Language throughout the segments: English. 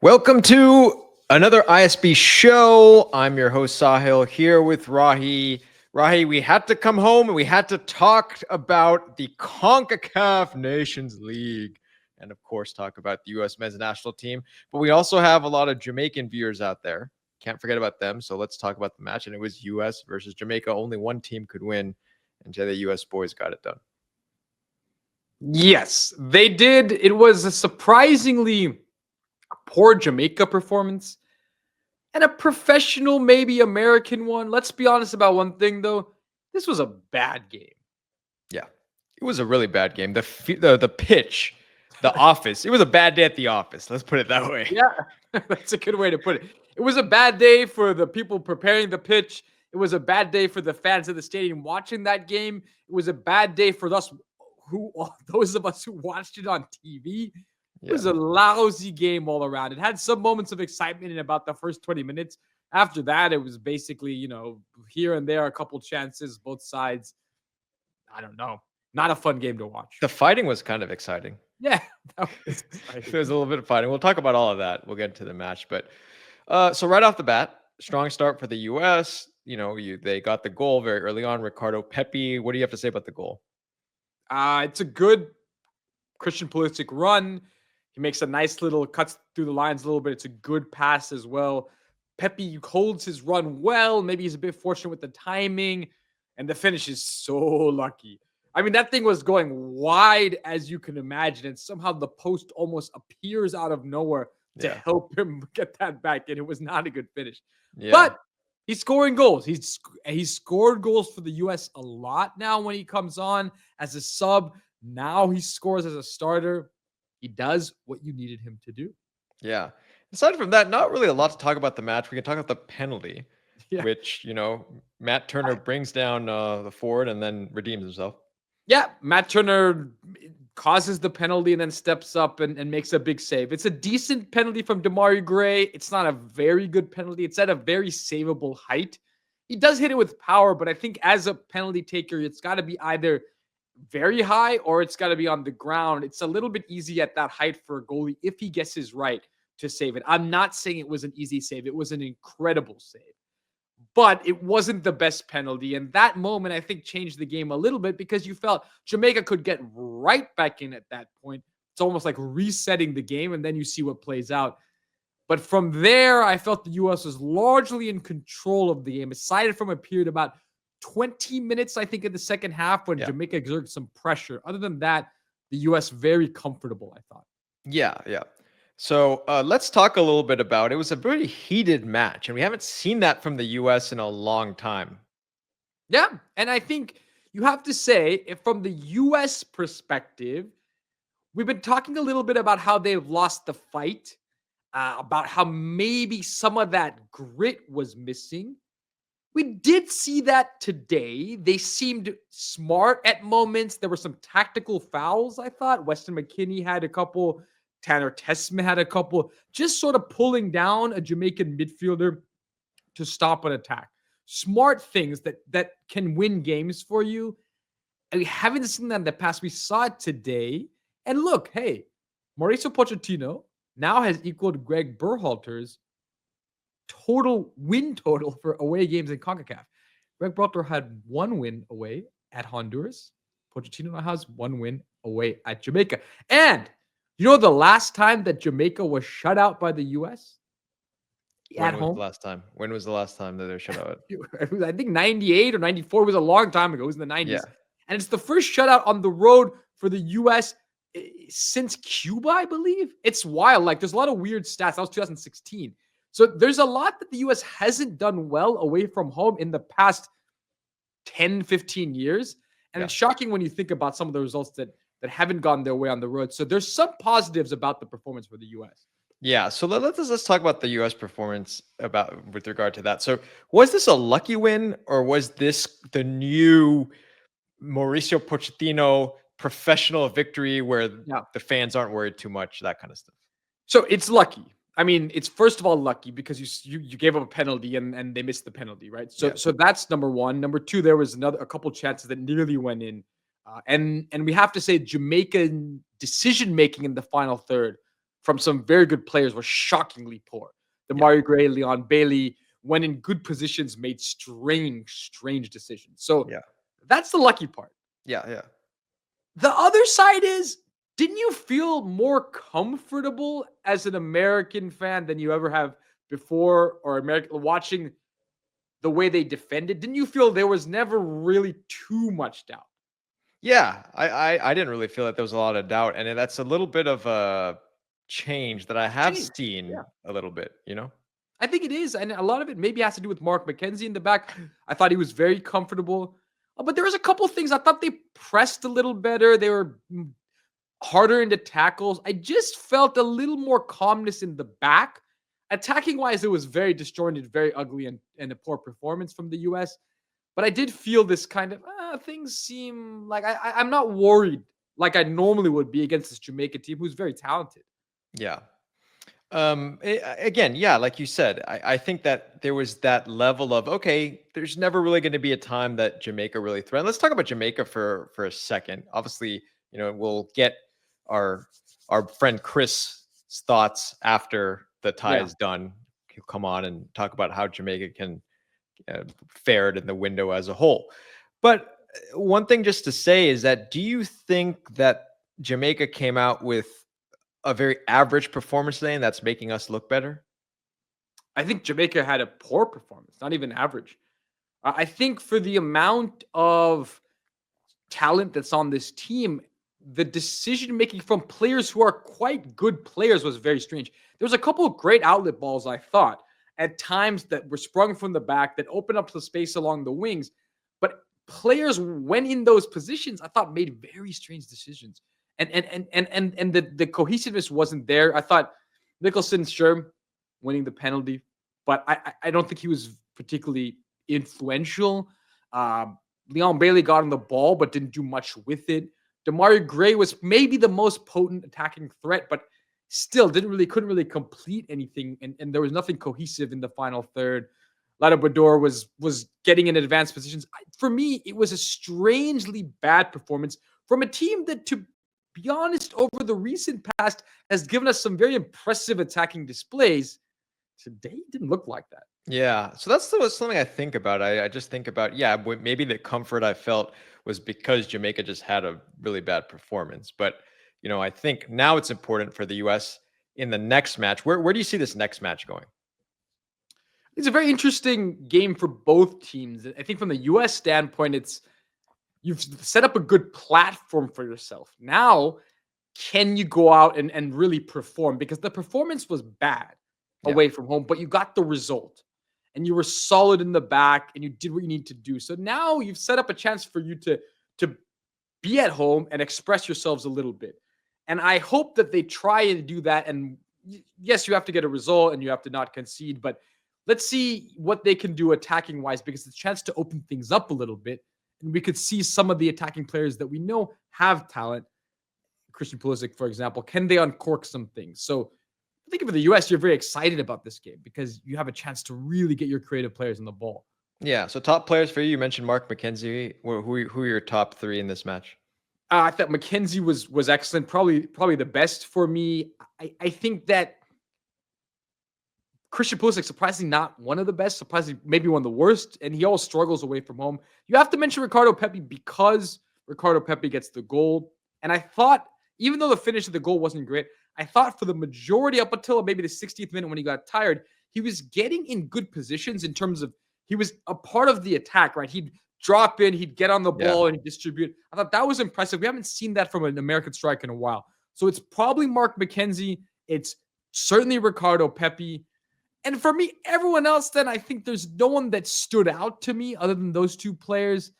Welcome to another ISB show. I'm your host Sahil here with Rahi. Rahi, we had to come home and we had to talk about the CONCACAF Nations League and of course talk about the US men's national team. But we also have a lot of Jamaican viewers out there. Can't forget about them. So let's talk about the match. And it was US versus Jamaica. Only one team could win. And the US boys got it done. Yes, they did. It was a surprisingly poor Jamaica performance and a professional, maybe American one. Let's be honest about one thing, though. This was a bad game. Yeah, it was a really bad game. The pitch, the office. It was a bad day at the office. Let's put it that way. Yeah, that's a good way to put it. It was a bad day for the people preparing the pitch. It was a bad day for the fans of the stadium watching that game. It was a bad day for those of us who watched it on TV. It was a lousy game all around. It had some moments of excitement in about the first 20 minutes. After that, it was basically, here and there, a couple chances, both sides. I don't know. Not a fun game to watch. The fighting was kind of exciting. Yeah. There's a little bit of fighting. We'll talk about all of that. We'll get into the match. But so right off the bat, strong start for the U.S. They got the goal very early on. Ricardo Pepi. What do you have to say about the goal? It's a good Christian Pulisic run. He makes a nice little cuts through the lines a little bit. It's a good pass as well. Pepi holds his run well. Maybe he's a bit fortunate with the timing. And the finish is so lucky. I mean, that thing was going wide as you can imagine. And somehow the post almost appears out of nowhere to help him get that back. And it was not a good finish. Yeah. But he's scoring goals. He's scored goals for the U.S. a lot now when he comes on as a sub. Now he scores as a starter. He does what you needed him to do. Yeah. Aside from that, not really a lot to talk about the match. We can talk about the penalty, which, Matt Turner brings down the forward and then redeems himself. Yeah, Matt Turner causes the penalty and then steps up and makes a big save. It's a decent penalty from Demarai Gray. It's not a very good penalty. It's at a very savable height. He does hit it with power, but I think as a penalty taker, it's got to be either very high or it's got to be on the ground. It's a little bit easy at that height for a goalie if he guesses right to save it. I'm not saying it was an easy save. It was an incredible save, but it wasn't the best penalty. And that moment, I think, changed the game a little bit because you felt Jamaica could get right back in at that point. It's almost like resetting the game, and then you see what plays out. But from there, I felt the U.S. was largely in control of the game, aside from a period about 20 minutes, I think, in the second half when Jamaica exerted some pressure. Other than that, the U.S. very comfortable, I thought. Yeah. So let's talk a little bit about it. It was a very heated match, and we haven't seen that from the U.S. in a long time. Yeah, and I think you have to say, if from the U.S. perspective, we've been talking a little bit about how they've lost the fight, about how maybe some of that grit was missing. We did see that today. They seemed smart at moments. There were some tactical fouls, I thought. Weston McKennie had a couple. Tanner Tessman had a couple. Just sort of pulling down a Jamaican midfielder to stop an attack. Smart things that can win games for you. And we haven't seen that in the past. We saw it today. And look, hey, Mauricio Pochettino now has equaled Greg Berhalter's win total for away games in CONCACAF. Greg Berhalter had one win away at Honduras. Pochettino now has one win away at Jamaica. And you know the last time that Jamaica was shut out by the U.S. at home? When was the last time that they were shut out? It was, I think, 98 or 94. It was a long time ago. It was in the 90s. Yeah. And it's the first shutout on the road for the U.S. since Cuba, I believe. It's wild. Like, there's a lot of weird stats. That was 2016. So there's a lot that the U.S. hasn't done well away from home in the past 10, 15 years. And it's shocking when you think about some of the results that haven't gone their way on the road. So there's some positives about the performance for the U.S. Yeah, so let's talk about the U.S. performance with regard to that. So was this a lucky win, or was this the new Mauricio Pochettino professional victory where the fans aren't worried too much, that kind of stuff? So it's lucky. I mean, it's first of all lucky because you gave up a penalty and they missed the penalty, right? So that's number one. Number two, there was a couple chances that nearly went in, and we have to say Jamaican decision making in the final third from some very good players were shockingly poor. Demarai Gray, Leon Bailey, when in good positions, made strange decisions. So Yeah. that's the lucky part. Yeah. The other side is, didn't you feel more comfortable as an American fan than you ever have before, or American watching the way they defended? Didn't you feel there was never really too much doubt? Yeah, I didn't really feel that there was a lot of doubt, and that's a little bit of a change that I have Change. seen Yeah. a little bit, you know? I think it is, and a lot of it maybe has to do with Mark McKenzie in the back. I thought he was very comfortable, but there was a couple things I thought they pressed a little better. They were harder into tackles. I just felt a little more calmness in the back. Attacking wise, it was very disjointed, very ugly, and a poor performance from the US. But I did feel this kind of things seem like I'm not worried like I normally would be against this Jamaica team who's very talented. Yeah. Again, yeah, like you said, I think that there was that level of, okay, there's never really going to be a time that Jamaica really threatened. Let's talk about Jamaica for a second. Obviously, we'll get our friend Chris' thoughts after the tie is done. He'll come on and talk about how Jamaica can fare in the window as a whole. But one thing just to say is that, do you think that Jamaica came out with a very average performance today, and that's making us look better? I think Jamaica had a poor performance, not even average. I think for the amount of talent that's on this team, the decision making from players who are quite good players was very strange. There was a couple of great outlet balls, I thought, at times that were sprung from the back that opened up the space along the wings. But players, when in those positions, I thought made very strange decisions. And the cohesiveness wasn't there. I thought Nicholson, sure, winning the penalty, but I don't think he was particularly influential. Leon Bailey got on the ball, but didn't do much with it. Demarai Gray was maybe the most potent attacking threat, but still couldn't really complete anything. And there was nothing cohesive in the final third. Lada Bador was getting in advanced positions. For me, it was a strangely bad performance from a team that, to be honest, over the recent past has given us some very impressive attacking displays. Today didn't look like that. Yeah, so that's something I think about. I just think about, maybe the comfort I felt was because Jamaica just had a really bad performance. But, I think now it's important for the U.S. in the next match. Where do you see this next match going? It's a very interesting game for both teams. I think from the U.S. standpoint, you've set up a good platform for yourself. Now, can you go out and really perform? Because the performance was bad away from home, but you got the result. And you were solid in the back, and you did what you need to do. So now you've set up a chance for you to be at home and express yourselves a little bit. And I hope that they try and do that. And yes, you have to get a result and you have to not concede, but let's see what they can do attacking wise, because it's a chance to open things up a little bit. And we could see some of the attacking players that we know have talent. Christian Pulisic, for example, can they uncork some things? So I think for the US, you're very excited about this game because you have a chance to really get your creative players in the ball. Yeah, so top players for you. You mentioned Mark McKenzie. Who are your top three in this match? I thought McKenzie was excellent, probably the best for me. I think that Christian Pulisic, surprisingly not one of the best, surprisingly maybe one of the worst, and he always struggles away from home. You have to mention Ricardo Pepi because Ricardo Pepi gets the goal. And I thought, even though the finish of the goal wasn't great, I thought for the majority up until maybe the 60th minute when he got tired, he was getting in good positions in terms of he was a part of the attack, right? He'd drop in, he'd get on the ball and he'd distribute. I thought that was impressive. We haven't seen that from an American striker in a while. So it's probably Mark McKenzie. It's certainly Ricardo Pepi. And for me, everyone else, then I think there's no one that stood out to me other than those two players.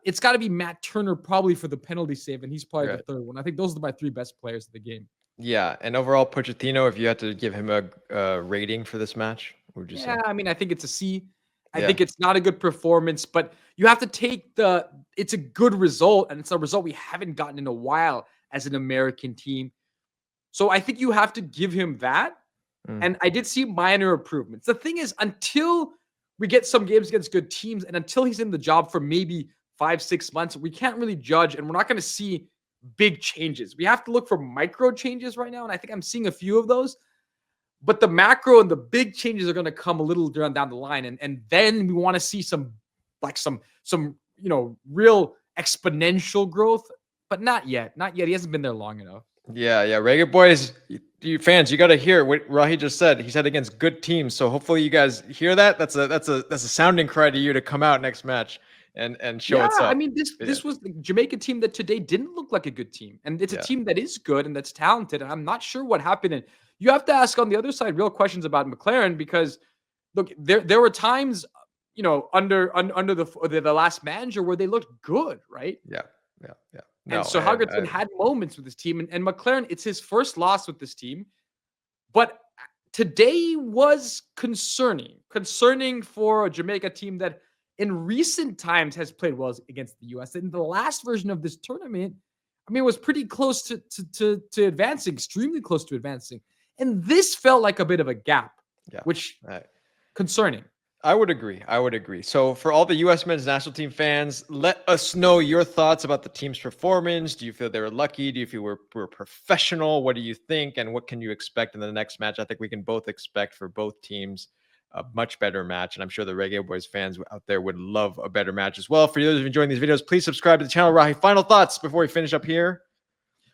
It's got to be Matt Turner probably for the penalty save, and he's probably the third one. I think those are my three best players of the game. Yeah, and overall, Pochettino, if you had to give him a rating for this match, what would you say? I mean, I think it's a C. I think it's not a good performance, but you have to take it's a good result, and it's a result we haven't gotten in a while as an American team. So I think you have to give him that. And I did see minor improvements. The thing is, until we get some games against good teams and until he's in the job for maybe 5-6 months, we can't really judge, and we're not going to see big changes. We have to look for micro changes right now, and I think I'm seeing a few of those. But the macro and the big changes are going to come a little down the line, and then we want to see some real exponential growth, but not yet. Not yet. He hasn't been there long enough. Yeah. Reggae Boyz, you fans, you got to hear what Rahi just said. He said against good teams. So hopefully you guys hear that. That's a sounding cry to you to come out next match and show what's up. I mean, this was the Jamaica team that today didn't look like a good team, and it's a team that is good and that's talented. And I'm not sure what happened. And you have to ask on the other side real questions about McLaren, because look, there were times, under the last manager where they looked good, right? Yeah. No, and so Haggerton had moments with his team, and McLaren, it's his first loss with this team. But today was concerning for a Jamaica team that in recent times has played well against the US. In the last version of this tournament, I mean, it was pretty close to advancing, extremely close to advancing. And this felt like a bit of a gap, which concerning. I would agree. So for all the U.S. men's national team fans, let us know your thoughts about the team's performance. Do you feel they were lucky? Do you feel we're professional? What do you think? And what can you expect in the next match? I think we can both expect for both teams a much better match. And I'm sure the Reggae Boyz fans out there would love a better match as well. For those of you enjoying these videos, please subscribe to the channel. Rahi, final thoughts before we finish up here?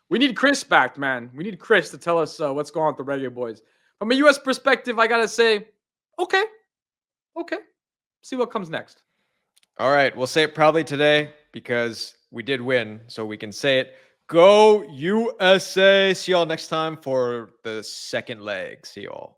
We need Chris back, man. We need Chris to tell us what's going on with the Reggae Boyz. From a U.S. perspective, I got to say, okay. See what comes next. All right. We'll say it proudly today because we did win. So we can say it. Go USA. See y'all next time for the second leg. See y'all.